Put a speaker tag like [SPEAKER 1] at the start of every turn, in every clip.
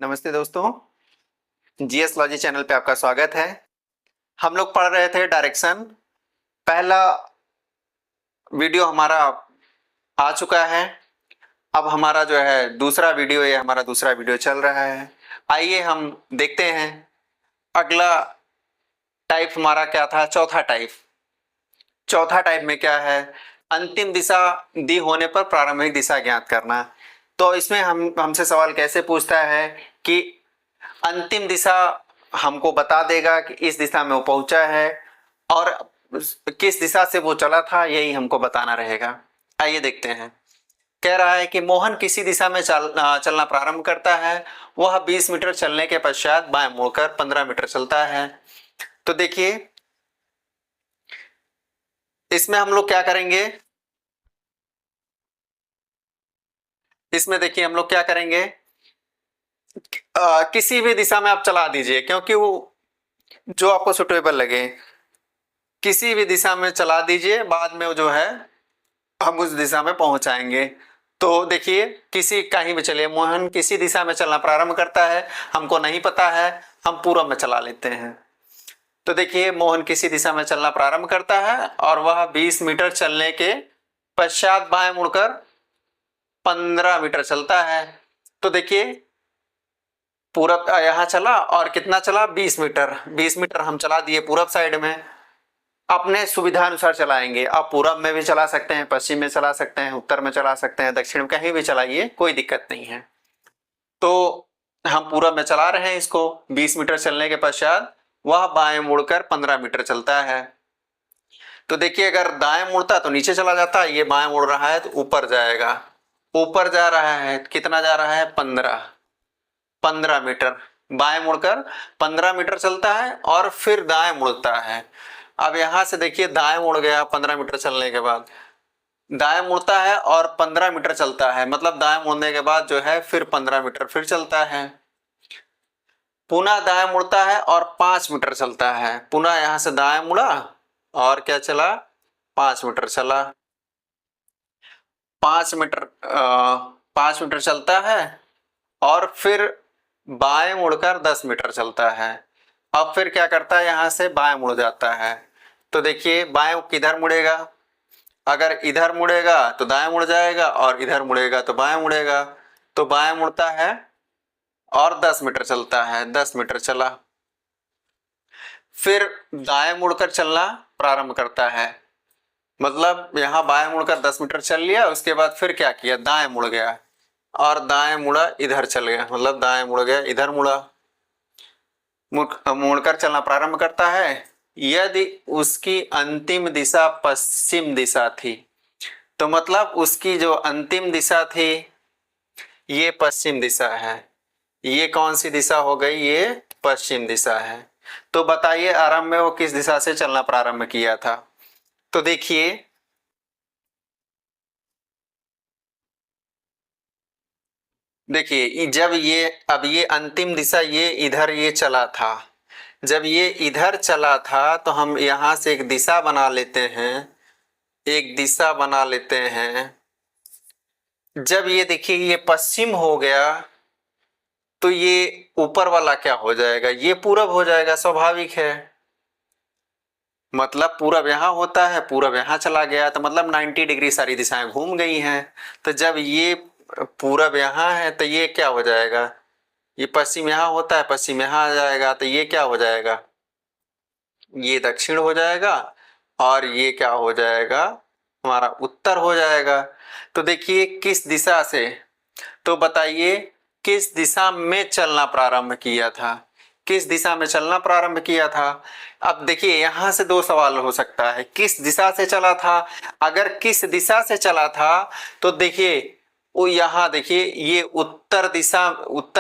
[SPEAKER 1] नमस्ते दोस्तों, GS logy channel पे आपका स्वागत है। हम लोग पढ़ रहे थे डायरेक्शन। पहला वीडियो हमारा आ चुका है। अब हमारा जो है दूसरा वीडियो, ये हमारा दूसरा वीडियो चल रहा है। आइए हम देखते हैं अगला टाइप हमारा क्या था। चौथा टाइप में क्या है, अंतिम दिशा दी होने पर प्रारंभिक दिशा ज्ञात करना। तो इसमें हमसे सवाल कैसे पूछता है कि अंतिम दिशा हमको बता देगा कि इस दिशा में वो पहुंचा है और किस दिशा से वो चला था, यही हमको बताना रहेगा। आइए देखते हैं। कह रहा है कि मोहन किसी दिशा में चलना प्रारंभ करता है। वह 20 मीटर चलने के पश्चात बाएं मुड़कर 15 मीटर चलता है। तो देखिए इसमें हम लोग क्या करेंगे, इसमें देखिए हम लोग क्या करेंगे, किसी भी दिशा में आप चला दीजिए, क्योंकि वो जो आपको सुटेबल लगे किसी भी दिशा में चला दीजिए, बाद में जो है हम उस दिशा में पहुंचाएंगे। तो देखिए किसी कहीं भी चलिए, मोहन किसी दिशा में चलना प्रारंभ करता है, हमको नहीं पता है, हम पूरब में चला लेते हैं। तो देखिए मोहन किसी दिशा में चलना प्रारंभ करता है और वह 20 मीटर चलने के पश्चात बाएं मुड़कर 15 मीटर चलता है। तो देखिए पूरब यहां चला और कितना चला, 20 मीटर। 20 मीटर हम चला दिए पूरब साइड में। अपने सुविधा अनुसार चलाएंगे। आप पूरब में भी चला सकते हैं, पश्चिम में चला सकते हैं, उत्तर में चला सकते हैं, दक्षिण में, कहीं भी चलाइए, कोई दिक्कत नहीं है। तो हम पूरब में चला रहे हैं इसको। 20 मीटर चलने के पश्चात वह बाएं मुड़कर 15 मीटर चलता है। तो देखिए अगर दाएं मुड़ता तो नीचे चला जाता, ये बाएं मुड़ रहा है तो ऊपर जाएगा। ऊपर जा रहा है, कितना जा रहा है, 15 मीटर। बाएं मुड़कर 15 मीटर चलता है और फिर दाएं मुड़ता है। अब यहां से देखिए दाएं मुड़ गया 15 मीटर चलने के बाद, दाएं मुड़ता है और 15 मीटर चलता है, मतलब दाएं मुड़ने के बाद जो है फिर 15 मीटर फिर चलता है। पुनः दाएं मुड़ता है और 5 मीटर चलता है। पुनः यहां से दाएं मुड़ा और क्या चला, 5 मीटर चला। 5 मीटर 5 मीटर चलता है और फिर बाएं मुड़कर 10 मीटर चलता है। अब फिर क्या करता है, यहां से बाएं मुड़ जाता है। तो देखिए बाएं किधर मुड़ेगा, अगर इधर मुड़ेगा तो दाएं मुड़ जाएगा और इधर मुड़ेगा तो बाएं मुड़ेगा। तो बाएं मुड़ता है और 10 मीटर चलता है, 10 मीटर चला। फिर दाएं मुड़कर चलना प्रारंभ करता है, मतलब यहां बाएं मुड़कर 10 मीटर चल लिया, उसके बाद फिर क्या किया, दाएं मुड़ गया और दाएं मुड़ा इधर चल गया, मतलब दाएं मुड़ गया इधर मुड़ा। मुड़कर चलना प्रारंभ करता है। यदि उसकी अंतिम दिशा पश्चिम दिशा थी, तो मतलब उसकी जो अंतिम दिशा थी ये पश्चिम दिशा है। ये कौन सी दिशा हो गई, ये पश्चिम दिशा है। तो बताइए आरंभ में वो किस दिशा से चलना प्रारंभ किया था। तो देखिए जब ये अब ये अंतिम दिशा ये इधर ये चला था, जब ये इधर चला था तो हम यहां से एक दिशा बना लेते हैं, एक दिशा बना लेते हैं। जब ये देखिए ये पश्चिम हो गया तो ये ऊपर वाला क्या हो जाएगा, ये पूरब हो जाएगा, स्वाभाविक है। मतलब पूरब यहां होता है, पूरब यहां चला गया, तो मतलब 90 डिग्री सारी दिशाएं घूम गई हैं। तो जब ये पूरब यहां है तो ये क्या हो जाएगा, ये पश्चिम यहां होता है, पश्चिम यहां आ जाएगा, तो ये क्या हो जाएगा, ये दक्षिण हो जाएगा और ये क्या हो जाएगा, हमारा उत्तर हो जाएगा। तो देखिए किस दिशा से, तो बताइए किस दिशा में चलना प्रारंभ किया था, किस दिशा में चलना प्रारंभ किया था। अब देखिए यहां से दो सवाल हो सकता है, किस दिशा से चला था। अगर किस दिशा से चला था तो देखिए वो यहां देखिए ये उत्तर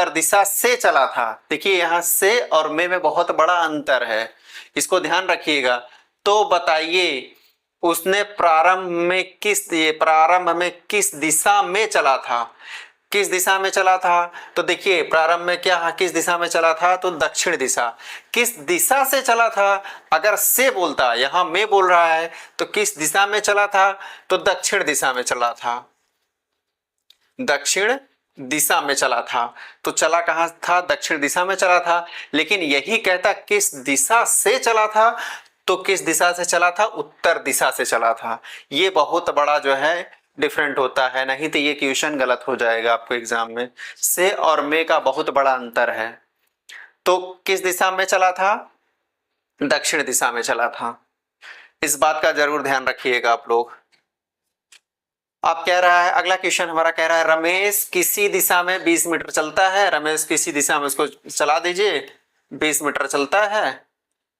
[SPEAKER 1] दिशा से चला था। देखिए यहां से और में बहुत बड़ा अंतर है, इसको ध्यान रखिएगा। तो बताइए उसने प्रारंभ में किस दिशा में चला था, किस दिशा में चला था। तो देखिए प्रारंभ में क्या, किस दिशा में चला था, तो दक्षिण दिशा। किस दिशा से चला था, अगर से बोलता, यहां में बोल रहा है, तो किस दिशा में चला था, तो दक्षिण दिशा में चला था, दक्षिण दिशा में चला था। तो चला कहाँ था? दक्षिण दिशा में चला था। लेकिन यही कहता किस दिशा से चला था, तो किस दिशा से चला था? उत्तर दिशा से चला था। ये बहुत बड़ा जो है डिफरेंट होता है, नहीं तो ये क्वेश्चन गलत हो जाएगा आपको एग्जाम में। से और में का बहुत बड़ा अंतर है। तो किस दिशा में चला था? दक्षिण दिशा में चला था। इस बात का जरूर ध्यान रखिएगा आप लोग। अब कह रहा है अगला क्वेश्चन हमारा, कह रहा है रमेश किसी दिशा में 20 मीटर चलता है। रमेश किसी दिशा में उसको चला दीजिए, 20 मीटर चलता है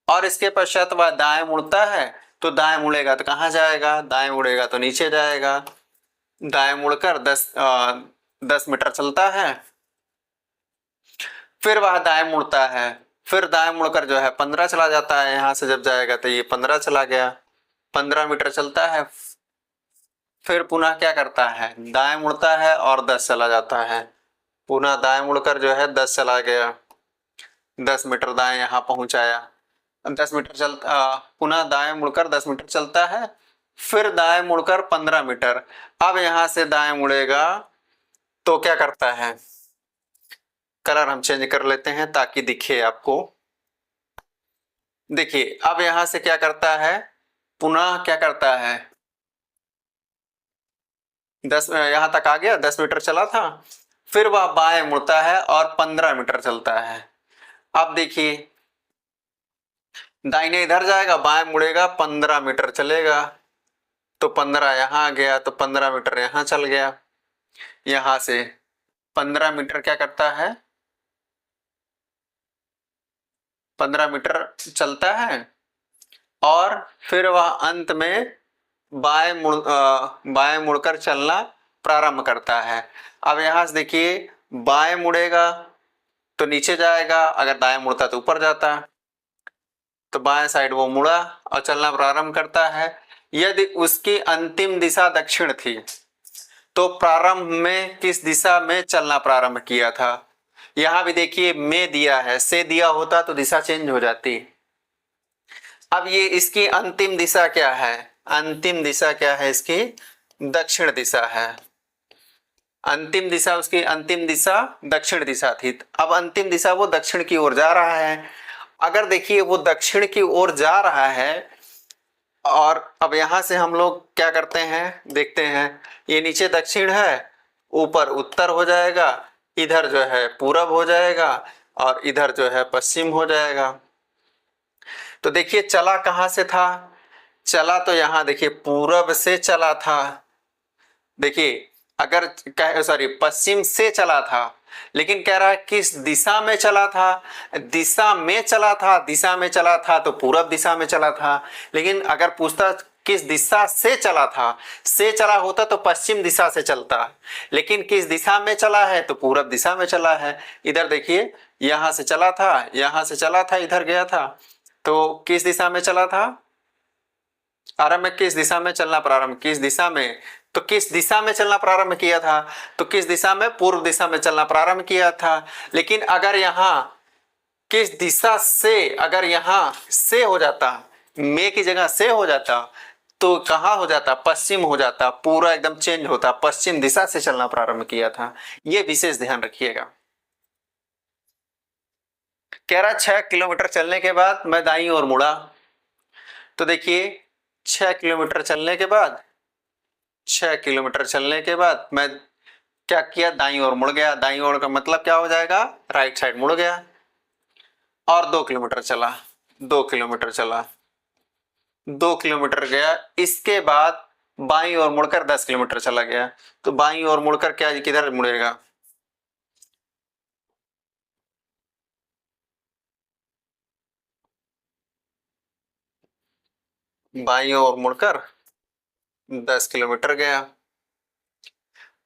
[SPEAKER 1] और इसके पश्चात वह दाएं मुड़ता है। तो दाएं मुड़ेगा तो कहाँ जाएगा? दाएं मुड़ेगा तो नीचे जाएगा। दाएं मुड़कर 10 मीटर चलता है, फिर वह दाएं मुड़ता है, फिर दाएं मुड़कर जो है 15 चला जाता है। यहां से जब जाएगा तो ये 15 चला गया, 15 मीटर चलता है, फिर पुनः क्या करता है? दाएं मुड़ता है और 10 चला जाता है। पुनः दाएं मुड़कर जो है 10 चला गया, 10 मीटर दाएं यहाँ पहुंचाया। 10 मीटर पुनः दाएं मुड़कर 10 मीटर चलता है, फिर दाएं मुड़कर 15 मीटर। अब यहां से दाएं मुड़ेगा तो क्या करता है? कलर हम चेंज कर लेते हैं ताकि दिखे आपको। देखिए अब यहां से क्या करता है? पुनः क्या करता है? 10 यहां तक आ गया, 10 मीटर चला था, फिर वह बाएं मुड़ता है और 15 मीटर चलता है। अब देखिए दाहिने इधर जाएगा, बाएं मुड़ेगा, 15 मीटर चलेगा, तो 15 यहां आ गया, तो 15 मीटर यहां चल गया। यहां से 15 मीटर क्या करता है? 15 मीटर चलता है और फिर वह अंत में बाएं मुड़कर चलना प्रारंभ करता है। अब यहां से देखिए बाएं मुड़ेगा तो नीचे जाएगा, अगर दाएं मुड़ता तो ऊपर जाता। तो बाएं साइड वो मुड़ा और चलना प्रारंभ करता है। यदि उसकी अंतिम दिशा दक्षिण थी तो प्रारंभ में किस दिशा में चलना प्रारंभ किया था? यहां भी देखिए में दिया है, से दिया होता तो दिशा चेंज हो जाती। अब ये इसकी अंतिम दिशा क्या है? अंतिम दिशा क्या है इसकी? दक्षिण दिशा है। अंतिम दिशा, उसकी अंतिम दिशा दक्षिण दिशा थी। अब अंतिम दिशा वो दक्षिण की ओर जा रहा है। अगर देखिए वो दक्षिण की ओर जा रहा है और अब यहां से हम लोग क्या करते हैं, देखते हैं, ये नीचे दक्षिण है, ऊपर उत्तर हो जाएगा, इधर जो है पूरब हो जाएगा और इधर जो है पश्चिम हो जाएगा। तो देखिए चला कहां से था? चला तो यहां देखिए पूरब से चला था। देखिए अगर सॉरी पश्चिम से चला था, लेकिन कह रहा है किस दिशा में चला था? दिशा में चला था, दिशा में चला था तो पूरब दिशा में चला था। लेकिन अगर पूछता किस दिशा से चला था, से चला होता तो पश्चिम दिशा से चलता, लेकिन किस दिशा में चला है तो पूरब दिशा में चला है। इधर देखिए यहां से चला था, यहां से चला था, इधर गया था, तो किस दिशा में चला था? आरंभ में किस दिशा में चलना प्रारंभ, किस दिशा में, तो किस दिशा में चलना प्रारंभ किया था? तो किस दिशा में? पूर्व दिशा में चलना प्रारंभ किया था। लेकिन अगर यहां किस दिशा से, अगर यहां से हो जाता, में की जगह से हो जाता, तो कहां हो जाता? पश्चिम हो जाता, पूरा एकदम चेंज होता, पश्चिम दिशा से चलना प्रारंभ किया था। यह विशेष ध्यान रखिएगा। कह रहा 6 किलोमीटर चलने के बाद मैं दाईं ओर मुड़ा। तो देखिए 6 किलोमीटर चलने के बाद, 6 किलोमीटर चलने के बाद मैं क्या किया? दाईं ओर मुड़ गया। दाईं ओर का मतलब क्या हो जाएगा? राइट साइड मुड़ गया। और 2 किलोमीटर चला, 2 किलोमीटर चला, 2 किलोमीटर गया, इसके बाद बाईं ओर मुड़कर 10 किलोमीटर चला गया। तो बाईं ओर मुड़कर क्या किधर मुड़ेगा? बाईं ओर मुड़कर 10 किलोमीटर गया।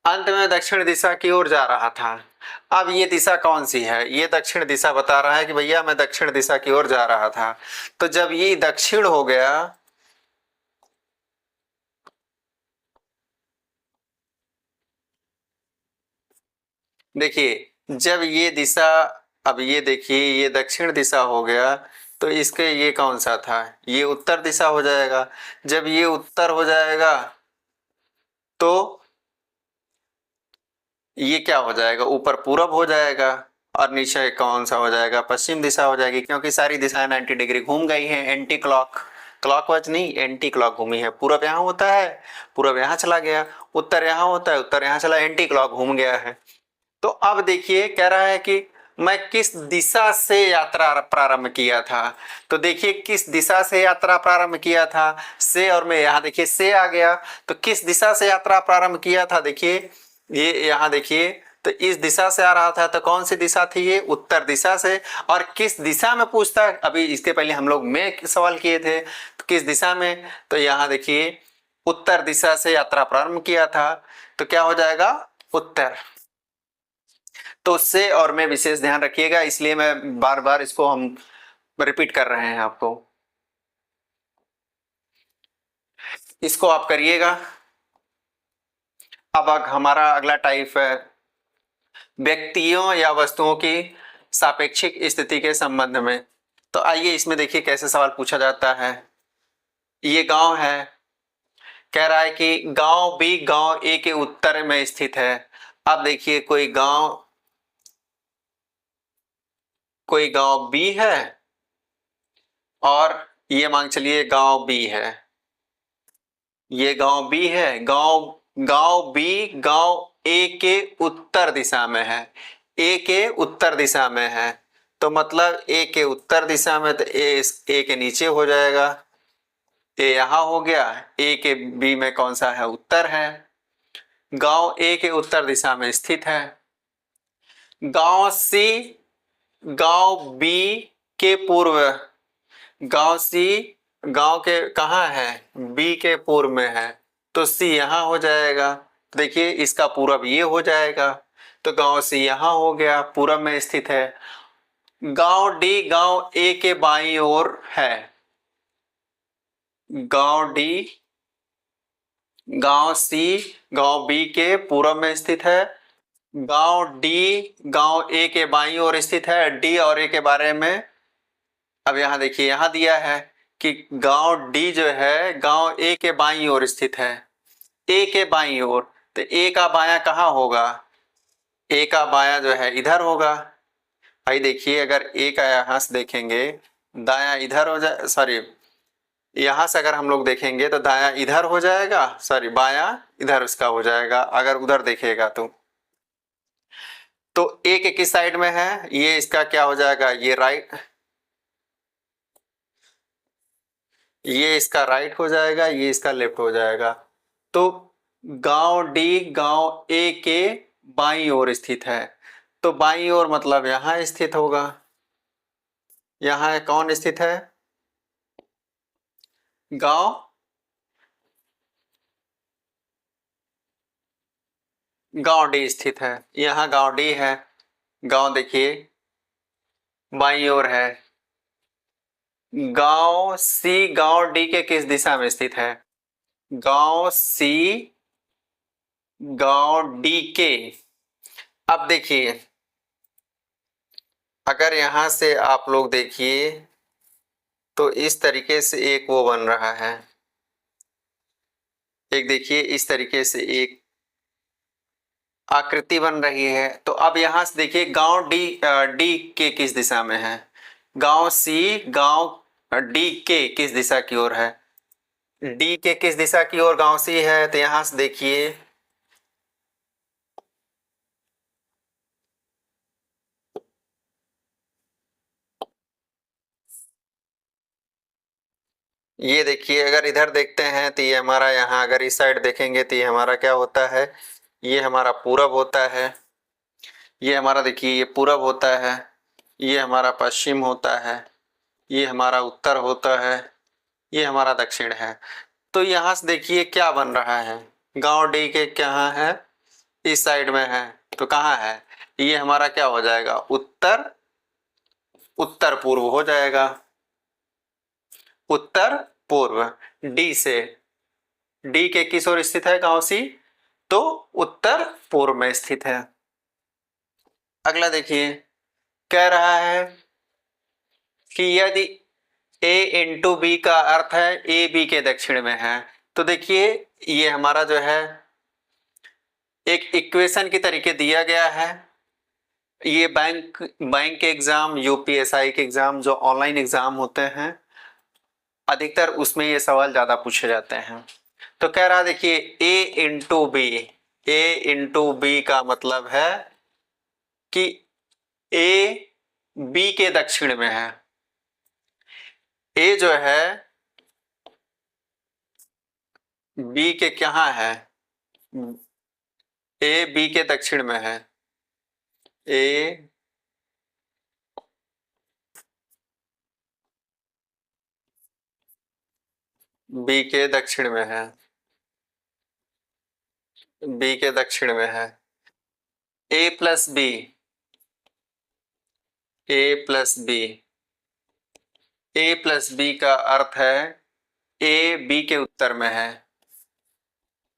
[SPEAKER 1] अंत में दक्षिण दिशा की ओर जा रहा था। अब ये दिशा कौन सी है? ये दक्षिण दिशा बता रहा है कि भैया मैं दक्षिण दिशा की ओर जा रहा था। तो जब ये दक्षिण हो गया, देखिए जब ये दिशा, अब ये देखिए ये दक्षिण दिशा हो गया, तो इसके ये कौन सा था? ये उत्तर दिशा हो जाएगा। जब ये उत्तर हो जाएगा तो ये क्या हो जाएगा, ऊपर पूरब हो जाएगा और नीचे कौन सा हो जाएगा, पश्चिम दिशा हो जाएगी, क्योंकि सारी दिशाएं 90 डिग्री घूम गई हैं एंटी क्लॉक, क्लॉकवाइज नहीं एंटी क्लॉक घूमी है। पूरब यहाँ होता है, पूरब यहाँ चला गया, उत्तर यहाँ होता है, उत्तर यहाँ चला, एंटी क्लॉक घूम गया है। तो अब देखिए कह रहा है कि मैं किस दिशा से यात्रा प्रारंभ किया था। तो देखिए किस दिशा से यात्रा प्रारंभ किया था, से, और मैं यहाँ देखिए से आ गया। तो किस दिशा से यात्रा प्रारंभ किया था, देखिए ये यहाँ देखिए, तो इस दिशा से आ रहा था, तो कौन सी दिशा थी ये, उत्तर दिशा से। और किस दिशा में पूछता है, अभी इसके पहले हम लोग में सवाल किए थे, तो किस दिशा में, तो यहाँ देखिए उत्तर दिशा से यात्रा प्रारंभ किया था, तो क्या हो जाएगा, उत्तर। तो से और में विशेष ध्यान रखिएगा, इसलिए मैं बार बार इसको हम रिपीट कर रहे हैं आपको, इसको आप करिएगा। अब हमारा अगला टाइप है व्यक्तियों या वस्तुओं की सापेक्षिक स्थिति के संबंध में। तो आइए इसमें देखिए कैसे सवाल पूछा जाता है। ये गांव है, कह रहा है कि गांव बी गांव ए के उत्तर में स्थित है। अब देखिए कोई गांव बी है और ये मान चलिए गांव बी है, ये गांव बी है, गांव गांव बी गांव ए के उत्तर दिशा में है, ए के उत्तर दिशा में है। तो मतलब ए के उत्तर दिशा में, तो ए के नीचे हो जाएगा, ए यहां हो गया, ए के बी में कौन सा है, उत्तर है। गांव ए के उत्तर दिशा में स्थित है। गांव सी गांव बी के पूर्व, गांव सी गांव के कहाँ है, बी के पूर्व में है, तो सी यहां हो जाएगा। देखिए इसका पूरब ये हो जाएगा, तो गांव सी यहां हो गया, पूरब में स्थित है। गांव डी गांव ए के बाईं ओर है, गांव डी गांव सी गांव बी के पूरब में स्थित है। गांव डी गांव ए के बाईं ओर स्थित है। डी और ए के बारे में अब यहाँ देखिए, यहाँ दिया है कि गांव डी जो है गांव ए के बाईं ओर स्थित है, ए के बाईं ओर। तो ए का बायां कहाँ होगा, ए का बायां जो है इधर होगा। भाई देखिए अगर ए का यहाँ से देखेंगे, दायां इधर हो जाए, सॉरी यहां से अगर हम लोग देखेंगे तो दायां इधर हो जाएगा, सॉरी बायां इधर उसका हो जाएगा अगर उधर देखेगा तो ए के किस साइड में है, ये इसका क्या हो जाएगा, ये राइट, ये इसका राइट हो जाएगा, ये इसका लेफ्ट हो जाएगा। तो गांव डी गांव ए के बाईं ओर स्थित है, तो बाईं ओर मतलब यहां स्थित होगा। यहां कौन स्थित है, गांव गांव डी स्थित है, यहाँ गांव डी है। गांव देखिए बाईं ओर है। गांव सी गांव डी के किस दिशा में स्थित है, गांव सी गांव डी के। अब देखिए अगर यहां से आप लोग देखिए तो इस तरीके से एक वो बन रहा है, एक देखिए इस तरीके से एक आकृति बन रही है। तो अब यहां से देखिए गांव डी के किस दिशा में है, गांव सी गांव डी के किस दिशा की ओर है, डी के किस दिशा की ओर गांव सी है। तो यहां से देखिए ये देखिए अगर इधर देखते हैं तो ये हमारा, यहाँ अगर इस साइड देखेंगे तो ये हमारा क्या होता है, ये हमारा पूरब होता है। ये हमारा देखिए ये पूरब होता है, ये हमारा पश्चिम होता है, ये हमारा उत्तर होता है, ये हमारा दक्षिण है। तो यहाँ से देखिए क्या बन रहा है, गांव डी के कहाँ है, इस साइड में है, तो कहाँ है, ये हमारा क्या हो जाएगा, उत्तर उत्तर पूर्व हो जाएगा, उत्तर पूर्व। डी से, डी के किस ओर स्थित है गांव सी, तो उत्तर पूर्व में स्थित है। अगला देखिए कह रहा है कि यदि a इंटू बी का अर्थ है ए बी के दक्षिण में है। तो देखिए ये हमारा जो है एक इक्वेशन की तरीके दिया गया है। ये बैंक के एग्जाम, यूपीएसआई के एग्जाम, जो ऑनलाइन एग्जाम होते हैं, अधिकतर उसमें ये सवाल ज्यादा पूछे जाते हैं। तो कह रहा देखिए ए इंटू बी, ए इंटू बी का मतलब है कि ए बी के दक्षिण में है। ए जो है बी के कहाँ है, ए बी के दक्षिण में है। ए बी के दक्षिण में है, बी के दक्षिण में है। ए प्लस बी, ए प्लस बी, ए प्लस बी का अर्थ है ए बी के उत्तर में है।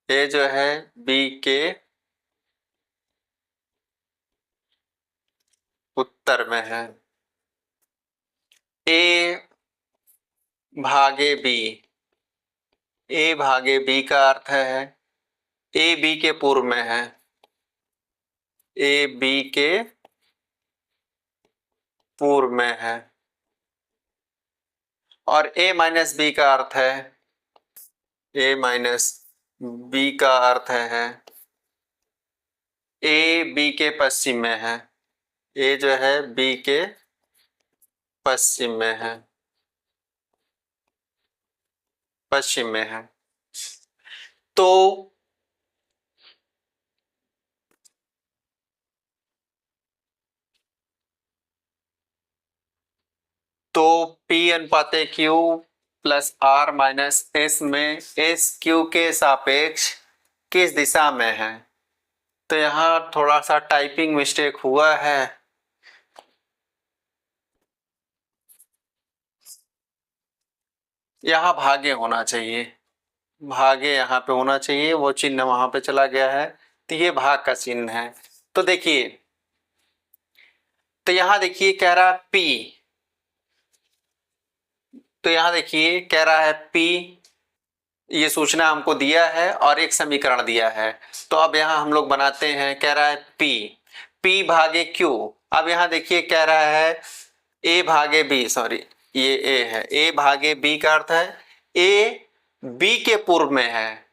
[SPEAKER 1] ए जो है बी के उत्तर में है। ए भागे बी, ए भागे बी का अर्थ है ए बी के पूर्व में है, ए बी के पूर्व में है। और ए माइनस बी का अर्थ है, ए माइनस बी का अर्थ है ए बी के पश्चिम में है। ए जो है बी के पश्चिम में है, पश्चिम में है। तो P अनुपाते Q plus R minus S में S Q के सापेक्ष किस दिशा में है। तो यहाँ थोड़ा सा टाइपिंग मिस्टेक हुआ है। यहाँ भागे होना चाहिए, भागे यहाँ पे होना चाहिए, वो चिन्ह वहां पे चला गया है, तो ये भाग का चिन्ह है। तो देखिए, तो यहाँ देखिए कह रहा है P, तो यहाँ देखिए कह रहा है P, ये सूचना हमको दिया है और एक समीकरण दिया है। तो अब यहाँ हम लोग बनाते हैं, कह रहा है P भागे Q। अब यहाँ देखिए कह रहा है A भागे B, सॉरी ये A है, A भागे B का अर्थ है A B के पूर्व में है,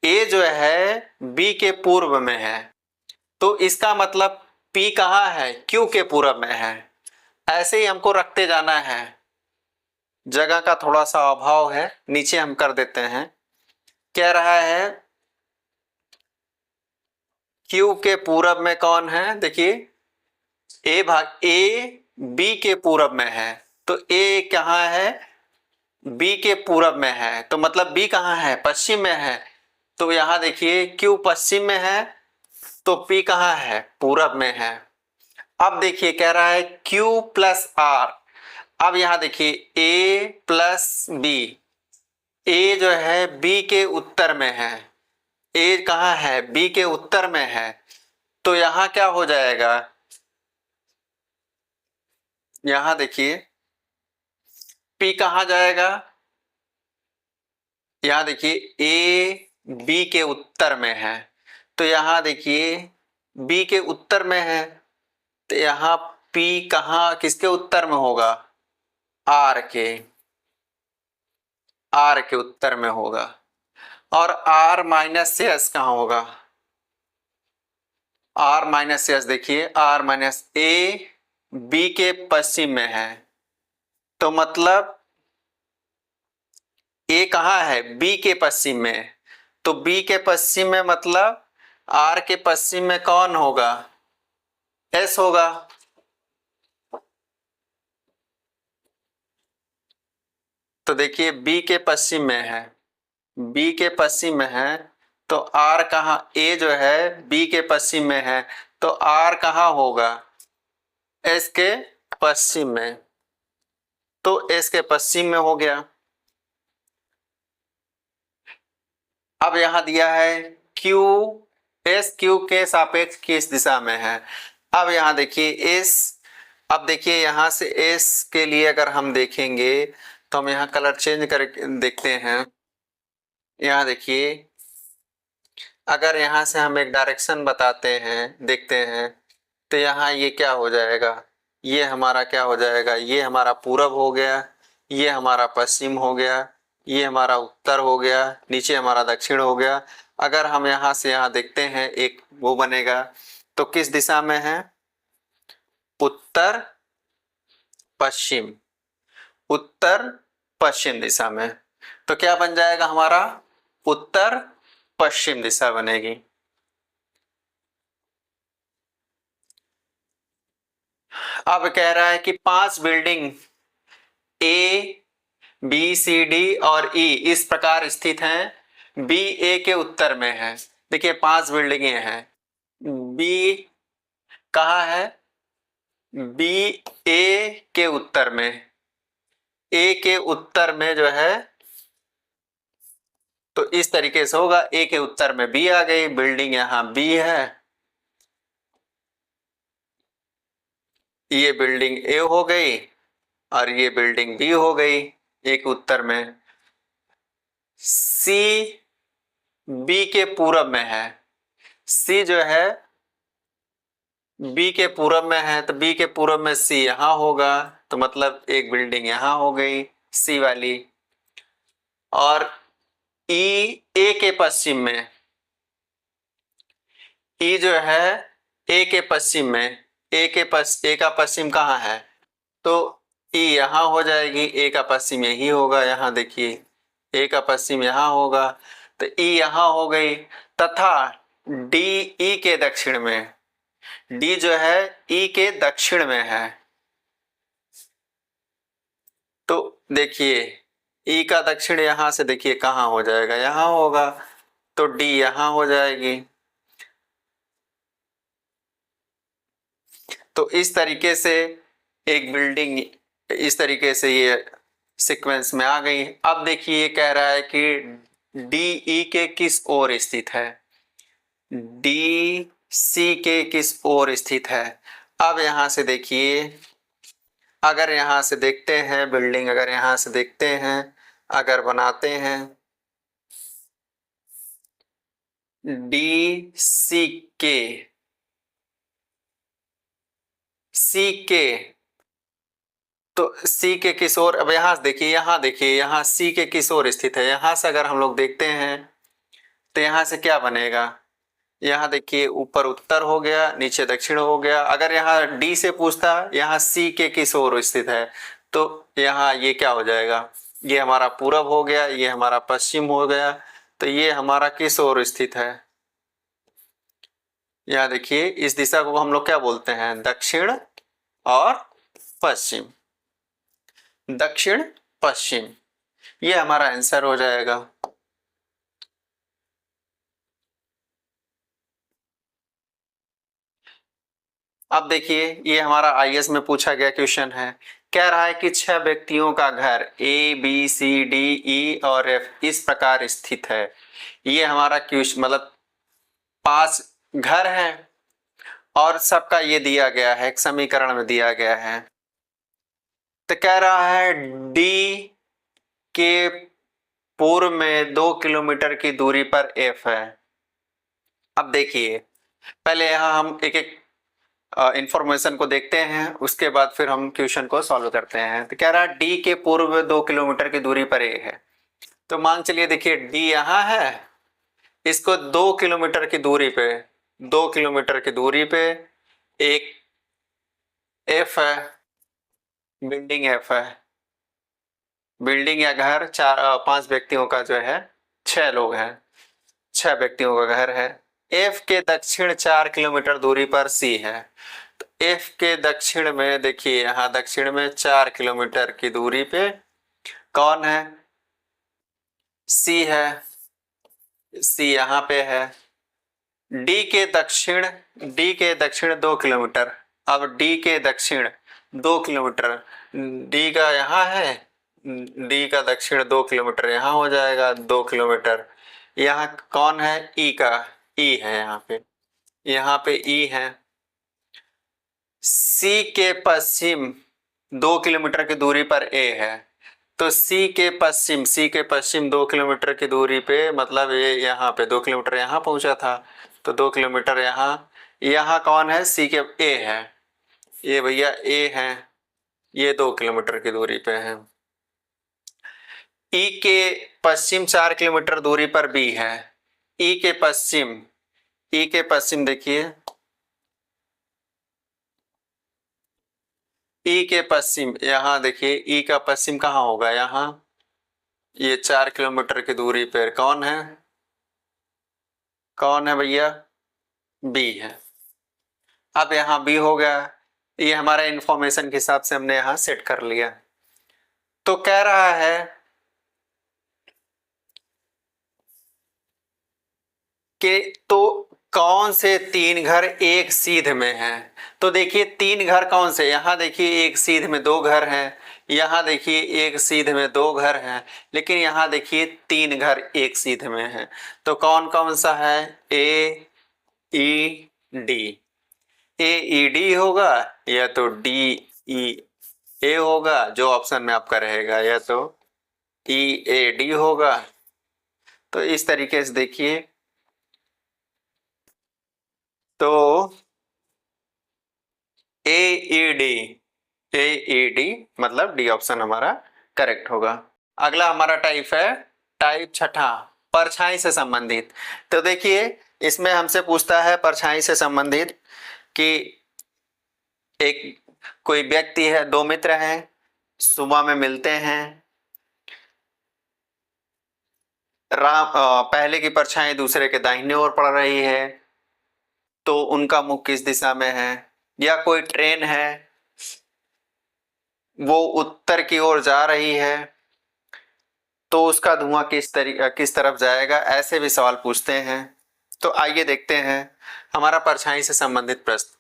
[SPEAKER 1] A जो है B के पूर्व में है। तो इसका मतलब P कहाँ है, Q के पूर्व में है। ऐसे ही हमको रखते जाना है, जगह का थोड़ा सा अभाव है, नीचे हम कर देते हैं। कह रहा है Q के पूरब में कौन है, देखिए A B के पूरब में है, तो A कहाँ है, B के पूरब में है, तो मतलब B कहाँ है, पश्चिम में है। तो यहाँ देखिए Q पश्चिम में है, तो P कहाँ है, पूरब में है। अब देखिए कह रहा है Q प्लस R। अब यहाँ देखिए A प्लस B, A जो है B के उत्तर में है, A कहाँ है, B के उत्तर में है। तो यहाँ क्या हो जाएगा, यहाँ देखिए P कहाँ जाएगा, यहाँ देखिए A B के उत्तर में है, तो यहाँ देखिए B के उत्तर में है, तो यहाँ P कहाँ किसके उत्तर में होगा, R के उत्तर में होगा। और R माइनस से S कहाँ होगा, R माइनस से S देखिए R माइनस A B के पश्चिम में है, तो मतलब A कहाँ है, B के पश्चिम में। तो B के पश्चिम में मतलब R के पश्चिम में कौन होगा, S होगा। तो देखिए B के पश्चिम में है, B के पश्चिम में है, तो R कहाँ, A जो है B के पश्चिम में है, तो R कहाँ होगा, S के पश्चिम में। तो S के पश्चिम में हो गया। अब यहां दिया है Q, S Q के सापेक्ष किस दिशा में है। अब यहां देखिए S, अब देखिए यहां से S के लिए अगर हम देखेंगे तो हम यहाँ कलर चेंज करके देखते हैं। यहाँ देखिए अगर यहाँ से हम एक डायरेक्शन बताते हैं, देखते हैं, तो यहाँ ये क्या हो जाएगा, ये हमारा क्या हो जाएगा, ये हमारा पूरब हो गया, ये हमारा पश्चिम हो गया, ये हमारा उत्तर हो गया, नीचे हमारा दक्षिण हो गया। अगर हम यहाँ से यहाँ देखते हैं एक वो बनेगा, तो किस दिशा में है, उत्तर पश्चिम, उत्तर पश्चिम दिशा में। तो क्या बन जाएगा हमारा, उत्तर पश्चिम दिशा बनेगी। अब कह रहा है कि 5 building A B C D और ई इस प्रकार स्थित हैं, बी ए के उत्तर में है। देखिए 5 बिल्डिंगे हैं, बी कहाँ है, बी ए के उत्तर में, ए के उत्तर में जो है, तो इस तरीके से होगा, ए के उत्तर में बी आ गई, बिल्डिंग यहां बी है, ये बिल्डिंग ए हो गई और ये बिल्डिंग बी हो गई, एक उत्तर में। सी बी के पूरब में है, सी जो है बी के पूरब में है, तो बी के पूरब में सी यहां होगा, तो मतलब एक बिल्डिंग यहां हो गई सी वाली। और ई ए के पश्चिम में, ई जो है ए के पश्चिम में, ए का पश्चिम कहाँ है, तो ई यहां हो जाएगी, ए का पश्चिम यही होगा, यहां देखिए ए का पश्चिम यहां होगा, तो ई यहां हो गई। तथा डी ई के दक्षिण में, डी जो है ई के दक्षिण में है, तो देखिए ई का दक्षिण यहां से देखिए कहां हो जाएगा, यहां होगा, तो डी यहां हो जाएगी। तो इस तरीके से एक बिल्डिंग इस तरीके से ये सीक्वेंस में आ गई। अब देखिए कह रहा है कि डी ई के किस ओर स्थित है, डी सी के किस ओर स्थित है। अब यहां से देखिए, अगर यहां से देखते हैं बिल्डिंग, अगर यहां से देखते हैं, अगर बनाते हैं डी सी के, सी के, तो सी के किस ओर, अब यहां देखिए, यहां देखिए, यहां सी के किस ओर स्थित है, यहां से अगर हम लोग देखते हैं तो यहां से क्या बनेगा, यहाँ देखिए ऊपर उत्तर हो गया, नीचे दक्षिण हो गया। अगर यहाँ डी से पूछता यहाँ सी के किस ओर स्थित है, तो यहाँ ये क्या हो जाएगा, ये हमारा पूरब हो गया, ये हमारा पश्चिम हो गया, तो ये हमारा किस ओर स्थित है, यहाँ देखिए इस दिशा को हम लोग क्या बोलते हैं, दक्षिण और पश्चिम, दक्षिण पश्चिम, ये हमारा आंसर हो जाएगा। अब देखिए ये हमारा आईएएस में पूछा गया क्वेश्चन है, कह रहा है कि 6 व्यक्तियों का घर ए बी सी डी ई और एफ इस प्रकार स्थित है। ये हमारा क्वेश्चन मतलब 5 घर हैं और सबका ये दिया गया है, एक समीकरण में दिया गया है। तो कह रहा है डी के पूर्व में 2 किलोमीटर की दूरी पर एफ है। अब देखिए पहले यहाँ हम एक एक इंफॉर्मेशन को देखते हैं, उसके बाद फिर हम क्वेश्चन को सॉल्व करते हैं। तो कह रहा है डी के पूर्व में 2 किलोमीटर की दूरी पर ए है, तो मान चलिए देखिए डी यहाँ है, इसको 2 किलोमीटर की दूरी पे, 2 किलोमीटर की दूरी पे एक एफ है, बिल्डिंग एफ है, बिल्डिंग या घर 5 व्यक्तियों का जो है, 6 लोग हैं, 6 व्यक्तियों का घर है। एफ के दक्षिण 4 किलोमीटर दूरी पर सी है, तो एफ के दक्षिण में देखिए यहाँ दक्षिण में 4 किलोमीटर की दूरी पे कौन है, सी है, सी यहाँ पे है। डी के दक्षिण 2 किलोमीटर, अब डी के दक्षिण 2 किलोमीटर, डी का यहाँ है, डी का दक्षिण 2 किलोमीटर यहाँ हो जाएगा, 2 किलोमीटर। यहाँ कौन है, ई का, ई है यहाँ पे ई है। सी के पश्चिम 2 किलोमीटर की दूरी पर ए है, तो सी के पश्चिम 2 किलोमीटर की दूरी पे, मतलब ये यहाँ पे 2 किलोमीटर यहाँ पहुंचा था, तो 2 किलोमीटर यहाँ, यहाँ कौन है, सी के ए है, ये भैया ए है, ये 2 किलोमीटर की दूरी पे है। ई के पश्चिम 4 किलोमीटर दूरी पर बी है। ई के पश्चिम देखिए, ई के पश्चिम यहाँ देखिए, ई का पश्चिम कहाँ होगा, यहाँ, ये 4 किलोमीटर की दूरी पर कौन है, कौन है भैया, बी है। अब यहाँ बी हो गया, ये हमारा इंफॉर्मेशन के हिसाब से हमने यहाँ सेट कर लिया। तो कह रहा है कि तो कौन से 3 घर एक सीध में हैं। तो देखिए 3 घर कौन से, यहाँ देखिए एक सीध में 2 घर हैं, यहाँ देखिए एक सीध में 2 घर हैं, लेकिन यहाँ देखिए 3 घर एक सीध में हैं। तो कौन कौन सा है, ए ई डी, ए ई डी होगा, या तो डी ई ए होगा, जो ऑप्शन में आपका रहेगा, या तो ई ए डी होगा। तो इस तरीके से देखिए, तो ए ई डी मतलब डी ऑप्शन हमारा करेक्ट होगा। अगला हमारा टाइप है, टाइप छठा, परछाई से संबंधित। तो देखिए इसमें हमसे पूछता है परछाई से संबंधित कि एक कोई व्यक्ति है, 2 मित्र हैं, सुबह में मिलते हैं, पहले की परछाई दूसरे के दाहिने ओर पड़ रही है, तो उनका मुख किस दिशा में है। या कोई ट्रेन है, वो उत्तर की ओर जा रही है, तो उसका धुआं किस तरफ जाएगा, ऐसे भी सवाल पूछते हैं। तो आइए देखते हैं हमारा परछाई से संबंधित प्रश्न।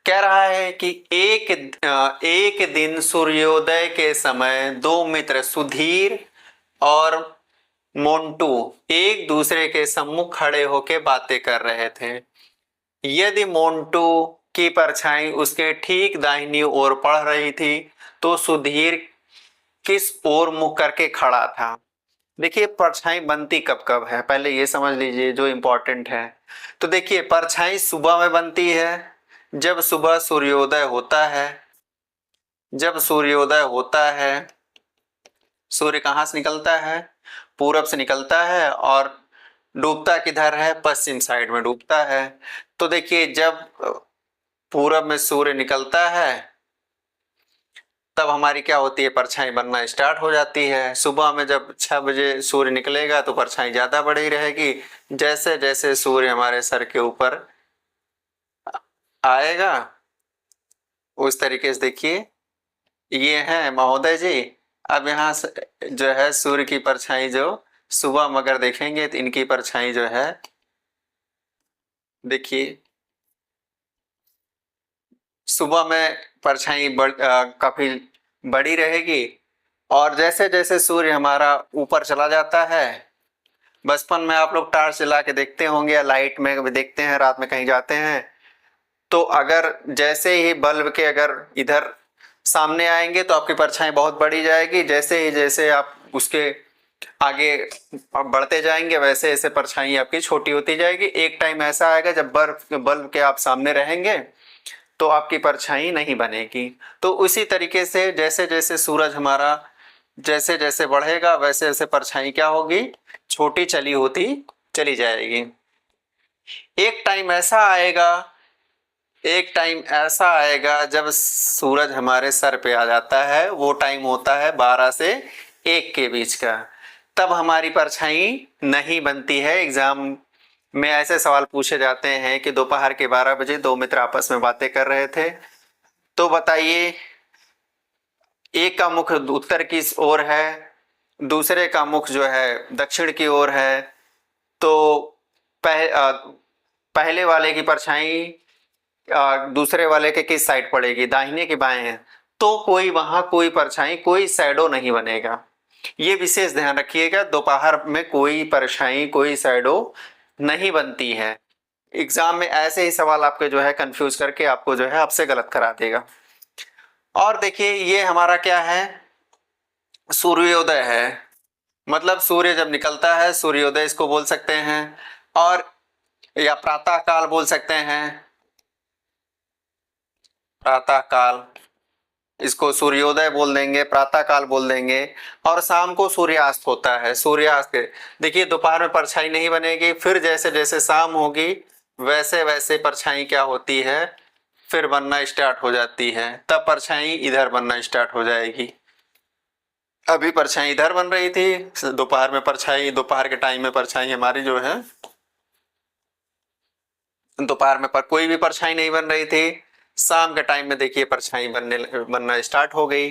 [SPEAKER 1] कह रहा है कि एक दिन सूर्योदय के समय 2 मित्र सुधीर और मोंटू एक दूसरे के सम्मुख खड़े होकर बातें कर रहे थे। यदि मोंटू की परछाई उसके ठीक दाहिनी ओर पड़ रही थी, तो सुधीर किस ओर मुख करके खड़ा था। देखिए परछाई बनती कब कब है, पहले ये समझ लीजिए जो इम्पोर्टेंट है। तो देखिए परछाई सुबह में बनती है, जब सुबह सूर्योदय होता है। जब सूर्योदय होता है, सूर्य कहाँ से निकलता है, पूरब से निकलता है, और डूबता किधर है, पश्चिम साइड में डूबता है। तो देखिए जब पूरब में सूर्य निकलता है, तब हमारी क्या होती है, परछाई बनना स्टार्ट हो जाती है। सुबह में जब 6 बजे सूर्य निकलेगा तो परछाई ज्यादा बड़ी रहेगी। जैसे जैसे सूर्य हमारे सर के ऊपर आएगा, उस तरीके से देखिए, ये है महोदय जी। अब यहाँ जो है सूर्य की परछाई जो सुबह में अगर देखेंगे तो इनकी परछाई जो है, देखिए सुबह में परछाई काफी बड़ी रहेगी, और जैसे जैसे सूर्य हमारा ऊपर चला जाता है, बचपन में आप लोग टार्च जला के देखते होंगे या लाइट में भी देखते हैं, रात में कहीं जाते हैं, तो अगर जैसे ही बल्ब के अगर इधर सामने आएंगे तो आपकी परछाई बहुत बड़ी जाएगी। जैसे आप उसके आगे बढ़ते जाएंगे, वैसे ऐसे परछाई आपकी छोटी होती जाएगी। एक टाइम ऐसा आएगा जब बल्ब के आप सामने रहेंगे तो आपकी परछाई नहीं बनेगी। तो उसी तरीके से जैसे जैसे सूरज हमारा जैसे जैसे बढ़ेगा, वैसे वैसे परछाई क्या होगी, छोटी होती चली जाएगी। एक टाइम ऐसा आएगा जब सूरज हमारे सर पे आ जाता है, वो टाइम होता है 12 से 1 के बीच का। तब हमारी परछाई नहीं बनती है। एग्जाम में ऐसे सवाल पूछे जाते हैं कि दोपहर के 12 बजे 2 मित्र आपस में बातें कर रहे थे, तो बताइए एक का मुख उत्तर की ओर है, दूसरे का मुख जो है दक्षिण की ओर है, तो पहले वाले की परछाई दूसरे वाले के किस साइड पड़ेगी, दाहिने के बाएं है, तो कोई परछाई, कोई शैडो नहीं बनेगा। ये विशेष ध्यान रखिएगा, दोपहर में कोई परछाई, कोई शैडो नहीं बनती है। एग्जाम में ऐसे ही सवाल आपके जो है कंफ्यूज करके आपको जो है आपसे गलत करा देगा। और देखिए ये हमारा क्या है, सूर्योदय है, मतलब सूर्य जब निकलता है सूर्योदय इसको बोल सकते हैं। और या प्रातः काल बोल सकते हैं, प्रातः काल, इसको सूर्योदय बोल देंगे, प्रातः काल बोल देंगे। और शाम को सूर्यास्त होता है, सूर्यास्त। देखिए दोपहर में परछाई नहीं बनेगी, फिर जैसे जैसे शाम होगी वैसे वैसे परछाई क्या होती है, फिर बनना स्टार्ट हो जाती है, तब परछाई इधर बनना स्टार्ट हो जाएगी। अभी परछाई इधर बन रही थी, दोपहर में परछाई, दोपहर के टाइम में परछाई हमारी जो है, दोपहर में पर कोई भी परछाई नहीं बन रही थी, शाम के टाइम में देखिए परछाई बनना स्टार्ट हो गई।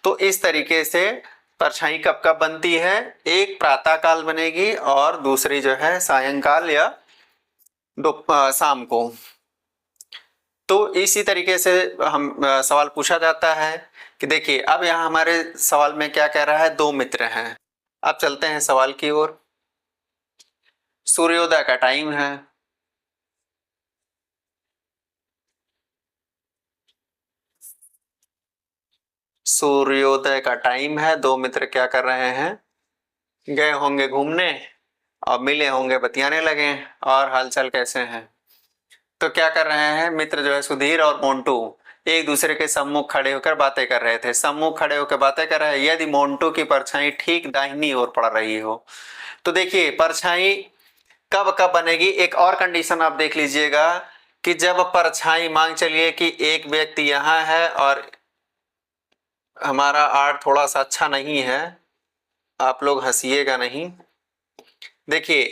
[SPEAKER 1] तो इस तरीके से परछाई कब कब बनती है, एक प्रातः काल बनेगी और दूसरी जो है सायंकाल या शाम को। तो इसी तरीके से हम सवाल पूछा जाता है कि देखिए अब यहाँ हमारे सवाल में क्या कह रहा है, दो मित्र हैं। अब चलते हैं सवाल की ओर। सूर्योदय का टाइम है, सूर्योदय का टाइम है, दो मित्र क्या कर रहे हैं, गए होंगे घूमने और मिले होंगे, बतियाने लगे और हालचाल कैसे हैं। तो क्या कर रहे हैं मित्र जो है सुधीर और मोंटू, एक दूसरे के सम्मुख खड़े होकर बातें कर रहे थे। सम्मुख खड़े होकर बातें कर रहे हैं, यदि मोंटू की परछाई ठीक दाहिनी ओर पड़ रही हो। तो देखिए परछाई कब कब बनेगी, एक और कंडीशन आप देख लीजिएगा कि जब परछाई, मान चलिए कि एक व्यक्ति यहाँ है और हमारा आर्ट थोड़ा सा अच्छा नहीं है, आप लोग हंसिएगा नहीं। देखिए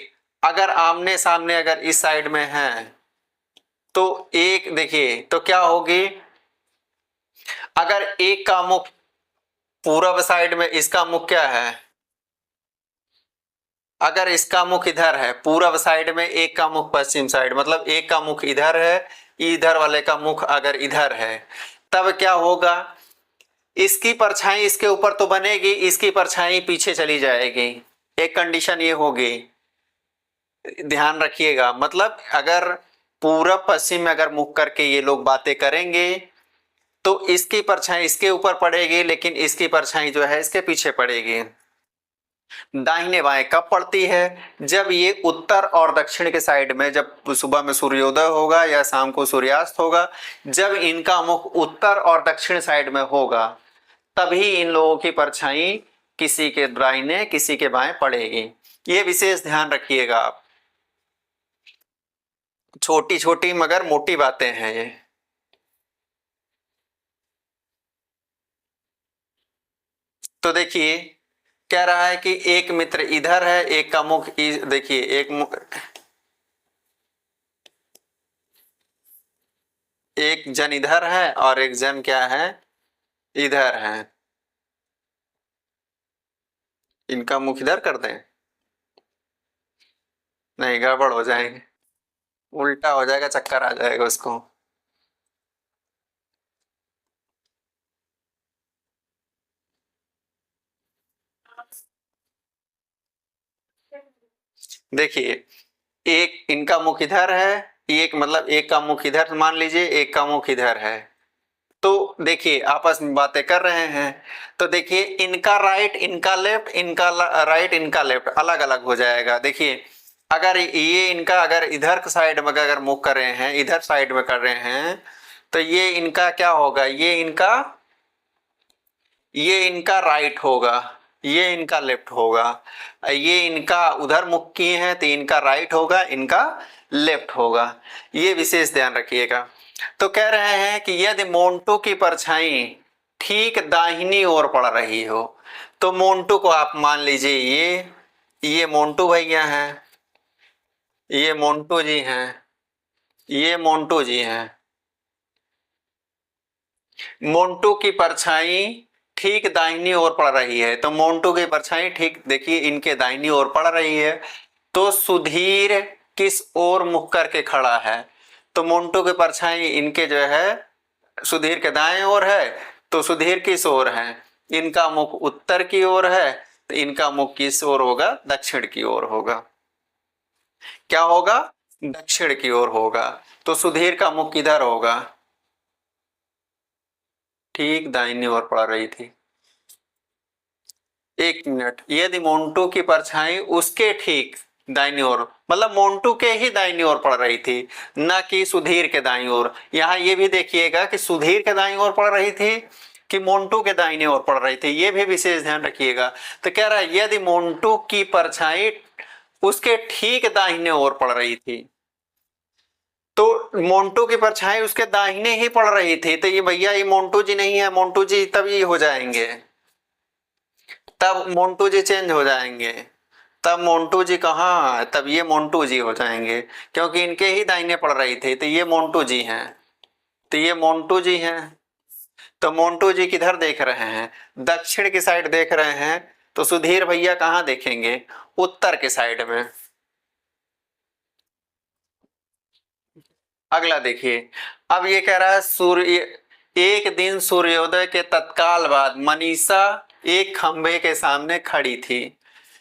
[SPEAKER 1] अगर आमने सामने अगर इस साइड में है तो एक, देखिए तो क्या होगी, अगर एक का मुख पूरब साइड में, इसका मुख क्या है, अगर इसका मुख इधर है पूरब साइड में, एक का मुख पश्चिम साइड, मतलब एक का मुख इधर है, इधर वाले का मुख अगर इधर है, तब क्या होगा, इसकी परछाई इसके ऊपर तो बनेगी, इसकी परछाई पीछे चली जाएगी। एक कंडीशन ये होगी, ध्यान रखिएगा। मतलब अगर पूरब पश्चिम में अगर मुख करके ये लोग बातें करेंगे तो इसकी परछाई इसके ऊपर पड़ेगी, लेकिन इसकी परछाई जो है इसके पीछे पड़ेगी। दाहिने बाएं कब पड़ती है, जब ये उत्तर और दक्षिण के साइड में, जब सुबह में सूर्योदय होगा या शाम को सूर्यास्त होगा, जब इनका मुख उत्तर और दक्षिण साइड में होगा तभी इन लोगों की परछाई किसी के दाहिने किसी के बाएं पड़ेगी। ये विशेष ध्यान रखिएगा आप, छोटी छोटी मगर मोटी बातें हैं ये। तो देखिए कह रहा है कि एक मित्र इधर है, एक का मुख देखिए एक जन इधर है और एक जन क्या है, इधर है। इनका मुख इधर कर दें, नहीं गड़बड़ हो जाएंगे, उल्टा हो जाएगा, चक्कर आ जाएगा उसको। देखिए एक इनका मुख इधर है, एक मतलब एक का मुख इधर मान लीजिए, एक का मुख इधर है। तो देखिए आपस में बातें कर रहे हैं, तो देखिए इनका राइट इनका लेफ्ट, इनका राइट इनका लेफ्ट अलग अलग हो जाएगा। देखिए अगर ये इनका अगर इधर साइड में अगर मुख कर रहे हैं, इधर साइड में कर रहे हैं, तो ये इनका क्या होगा, ये इनका राइट होगा, ये इनका लेफ्ट होगा। ये इनका उधर मुख किए हैं तो इनका राइट होगा, इनका लेफ्ट होगा। ये विशेष ध्यान रखिएगा। तो कह रहे हैं कि यदि मोंटू की परछाई ठीक दाहिनी ओर पड़ रही हो, तो मोंटू को आप मान लीजिए ये मोंटू भैया हैं, ये मोंटू जी हैं, ये मोंटू जी हैं। मोंटू की परछाई ठीक दाहिनी ओर पड़ रही है, तो मोंटू की परछाई ठीक देखिए इनके दाहिनी ओर पड़ रही है। तो सुधीर किस ओर मुख करके खड़ा है, तो मोंटू की परछाई इनके जो है सुधीर के दाएं ओर है, तो सुधीर किस ओर है, इनका मुख उत्तर की ओर है, तो इनका मुख किस ओर होगा, दक्षिण की ओर होगा। क्या होगा, दक्षिण की ओर होगा। तो सुधीर का मुख किधर होगा, ठीक दाहिनी ओर पड़ रही थी। एक मिनट, यदि मोन्टू की परछाई उसके ठीक दाहिनी ओर, मतलब मोन्टू के ही दाहिनी ओर पड़ रही थी, न कि सुधीर के दाईं ओर। यहाँ ये भी देखिएगा कि सुधीर के दाईं ओर पड़ रही थी कि मोन्टू के दाहिने ओर पड़ रही थी, ये भी विशेष ध्यान रखिएगा। तो कह रहा है यदि मोन्टू की परछाई उसके ठीक दाहिने ओर पड़ रही थी, तो मोन्टू की परछाई उसके दाहिने ही पड़ रही थी, तो ये भैया ये मोन्टू जी नहीं है, मोन्टू जी तब ये हो जाएंगे, तब मोन्टू जी चेंज हो जाएंगे, तब मोन्टू जी कहाँ है, तब ये मोन्टू जी हो जाएंगे, क्योंकि इनके ही दाहिने पड़ रही थी, तो ये मोन्टू जी हैं, तो ये मोन्टू जी हैं। तो मोन्टू जी किधर देख रहे हैं, दक्षिण की साइड देख रहे हैं, तो सुधीर भैया कहाँ देखेंगे, उत्तर के साइड में। अगला देखिए, अब ये कह रहा है सूर्य, एक दिन सूर्योदय के तत्काल बाद मनीषा एक खंभे के सामने खड़ी थी।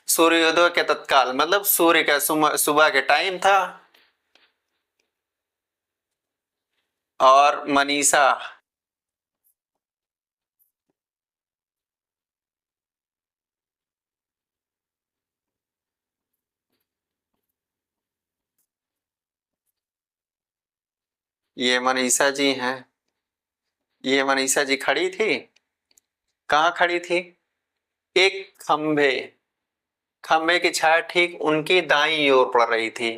[SPEAKER 1] सूर्योदय के तत्काल मतलब सूर्य का सुबह के टाइम था, और मनीषा ये मनीषा जी हैं, ये मनीषा जी खड़ी थी, कहाँ खड़ी थी, एक खंभे, खंभे की छाया ठीक उनकी दाईं ओर पड़ रही थी,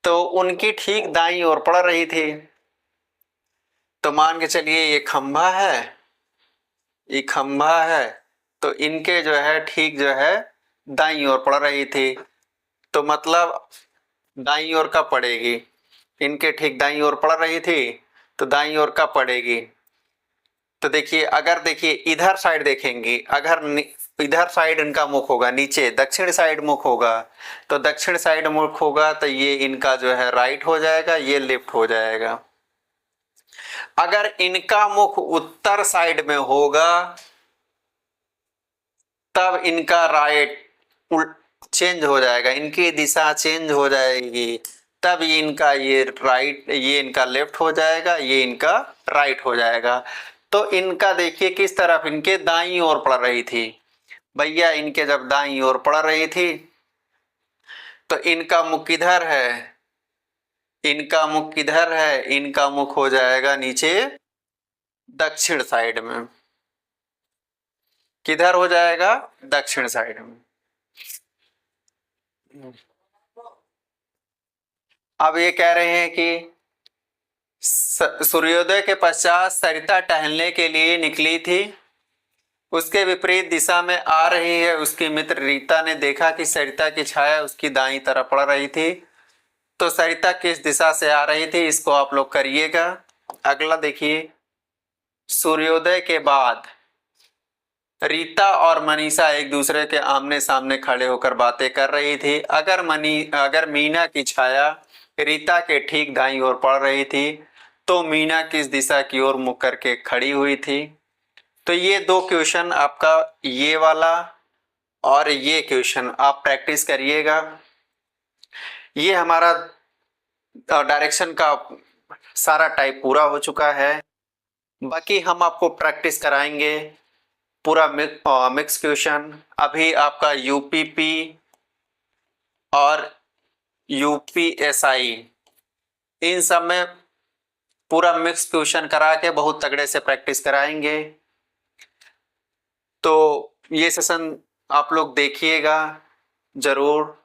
[SPEAKER 1] तो उनकी ठीक दाईं ओर पड़ रही थी, तो मान के चलिए ये खंभा है, ये खंभा है, तो इनके जो है ठीक जो है दाईं ओर पड़ रही थी, तो मतलब दाईं ओर कब पड़ेगी, इनके ठीक दाईं ओर पड़ रही थी, तो दाईं ओर कब पड़ेगी, तो देखिए अगर देखिए इधर साइड देखेंगे, अगर इधर साइड इनका मुख होगा, नीचे दक्षिण साइड मुख होगा, तो दक्षिण साइड मुख होगा तो ये इनका जो है राइट हो जाएगा, ये लेफ्ट हो जाएगा। अगर इनका मुख उत्तर साइड में होगा तब इनका राइट चेंज हो जाएगा, इनकी दिशा चेंज हो जाएगी, तब इनका ये राइट, ये इनका लेफ्ट हो जाएगा, ये इनका राइट हो जाएगा। तो इनका देखिए किस तरफ, इनके दाईं ओर पड़ रही थी भैया, इनके जब दाईं ओर पड़ रही थी तो इनका मुख किधर है, इनका मुख किधर है, इनका मुख हो जाएगा नीचे दक्षिण साइड में, किधर हो जाएगा, दक्षिण साइड में। अब ये कह रहे हैं कि सूर्योदय के पश्चात सरिता टहलने के लिए निकली थी, उसके विपरीत दिशा में आ रही है, उसकी मित्र रीता ने देखा कि सरिता की छाया उसकी दाईं तरफ पड़ रही थी, तो सरिता किस दिशा से आ रही थी इसको आप लोग करिएगा। अगला देखिए, सूर्योदय के बाद रीता और मनीषा एक दूसरे के आमने सामने खड़े होकर बातें कर रही थी। अगर मीना की छाया रीता के ठीक दाईं ओर पड़ रही थी तो मीना किस दिशा की ओर मुख करके खड़ी हुई थी। तो ये दो क्वेश्चन आपका, ये वाला और ये क्वेश्चन आप प्रैक्टिस करिएगा। ये हमारा डायरेक्शन का सारा टाइप पूरा हो चुका है, बाकी हम आपको प्रैक्टिस कराएंगे पूरा मिक्स क्वेश्चन। अभी आपका यूपीपी और यूपीएसआई इन सब में पूरा मिक्स क्वेश्चन करा के बहुत तगड़े से प्रैक्टिस कराएंगे। तो ये सेशन आप लोग देखिएगा, जरूर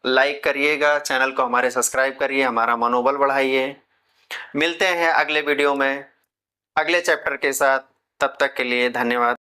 [SPEAKER 1] लाइक करिएगा, चैनल को हमारे सब्सक्राइब करिए, हमारा मनोबल बढ़ाइए। मिलते हैं अगले वीडियो में अगले चैप्टर के साथ, तब तक के लिए धन्यवाद।